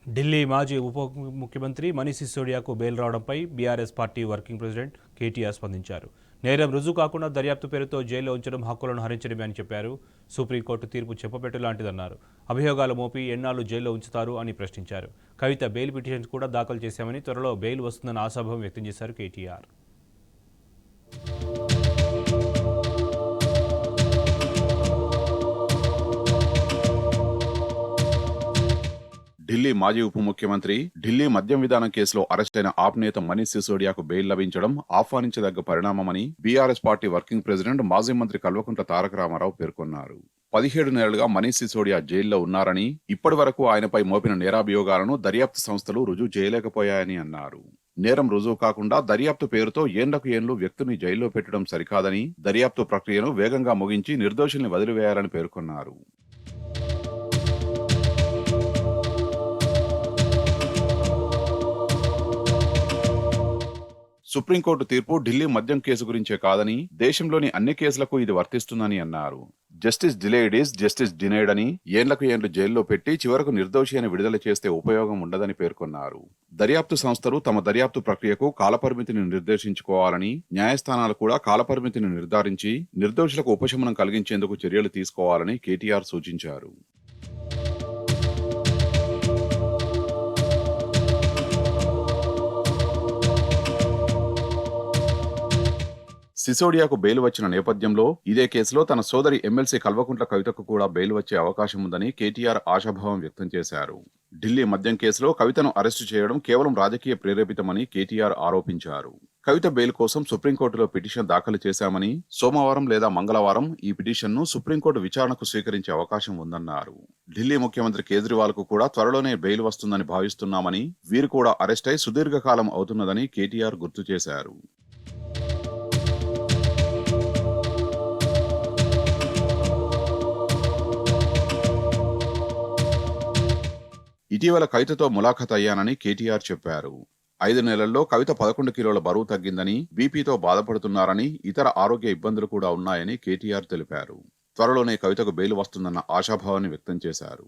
ఢిల్లీ మాజీ ఉప ముఖ్యమంత్రి మనీష్ సిసోడియాకు బెయిల్ రావడంపై BRS party working president KTR స్పందించారు. నేరం రుజువు కాకుండా దర్యాప్తు పేరుతో జైల్లో ఉంచడం హక్కులను హరించడమే అని చెప్పారు. సుప్రీంకోర్టు తీర్పు చెప్పబెట్టు లాంటిదన్నారు. అభియోగాలు మోపి ఎన్నాళ్లు జైల్లో ఉంచుతారు అని ప్రశ్నించారు. కవిత బెయిల్ పిటిషన్ కూడా దాఖలు చేశామని, త్వరలో బెయిల్ వస్తుందన్న ఆశాభావం వ్యక్తం చేశారు కేటీఆర్. ఢిల్లీ మాజీ ఉప ముఖ్యమంత్రి, ఢిల్లీ మద్యం విధానం కేసులో అరెస్టైన ఆప్ నేత మనీష్ సిసోడియాకు బెయిల్ లభించడం ఆహ్వానించదగ్గ పరిణామమని బీఆర్ఎస్ పార్టీ వర్కింగ్ ప్రెసిడెంట్ మాజీ మంత్రి కల్వకుంట్ల తారక రామారావు పేర్కొన్నారు. 17 నెలలుగా మనీష్ సిసోడియా జైల్లో ఉన్నారని, ఇప్పటి వరకు ఆయనపై మోపిన నేరాభియోగాలను దర్యాప్తు సంస్థలు రుజువు చేయలేకపోయాయని అన్నారు. నేరం రుజువు కాకుండా దర్యాప్తు పేరుతో ఏండ్లకు ఏండ్లు వ్యక్తిని జైల్లో పెట్టడం సరికాదని, దర్యాప్తు ప్రక్రియను వేగంగా ముగించి నిర్దోషుల్ని వదిలివేయాలని పేర్కొన్నారు. సుప్రీంకోర్టు తీర్పు ఢిల్లీ మద్యం కేసు గురించే కాదని, దేశంలోని అన్ని కేసులకు ఇది వర్తిస్తుందని అన్నారు. Justice delayed is justice denied అని, ఏండ్లకు ఏండ్లు జైల్లో పెట్టి చివరకు నిర్దోషి అని విడుదల చేస్తే ఉపయోగం ఉండదని పేర్కొన్నారు. దర్యాప్తు సంస్థలు తమ దర్యాప్తు ప్రక్రియకు కాలపరిమితిని నిర్దేశించుకోవాలని, న్యాయస్థానాలు కూడా కాలపరిమితిని నిర్ధారించి నిర్దోషులకు ఉపశమనం కలిగించేందుకు చర్యలు తీసుకోవాలని కేటీఆర్ సూచించారు. సిసోడియాకు బెయిల్ వచ్చిన నేపథ్యంలో ఇదే కేసులో తన సోదరి ఎమ్మెల్సీ కల్వకుంట్ల కవితకు కూడా బెయిల్ వచ్చే అవకాశం ఉందని కేటీఆర్ ఆశాభావం వ్యక్తం చేశారు. ఢిల్లీ మద్యం కేసులో కవితను అరెస్టు చేయడం కేవలం రాజకీయ ప్రేరేపితమని కేటీఆర్ ఆరోపించారు. కవిత బెయిల్ కోసం సుప్రీంకోర్టులో పిటిషన్ దాఖలు చేశామని, సోమవారం లేదా మంగళవారం ఈ పిటిషన్ను సుప్రీంకోర్టు విచారణకు స్వీకరించే అవకాశం ఉందన్నారు. ఢిల్లీ ముఖ్యమంత్రి కేజ్రీవాల్ కు కూడా త్వరలోనే బెయిల్ వస్తుందని భావిస్తున్నామని, వీరు కూడా అరెస్ట్ అయి సుదీర్ఘకాలం అవుతున్నదని కేటీఆర్ గుర్తు చేశారు. ఇటీవల కవితతో ములాఖత్ అయ్యానని కేటీఆర్ చెప్పారు. 5 నెలల్లో కవిత 11 కిలోల బరువు తగ్గిందని, బీపీతో బాధపడుతున్నారని, ఇతర ఆరోగ్య ఇబ్బందులు కూడా ఉన్నాయని కేటీఆర్ తెలిపారు. త్వరలోనే కవితకు బెయిల్ వస్తుందన్న ఆశాభావాన్ని వ్యక్తం చేశారు.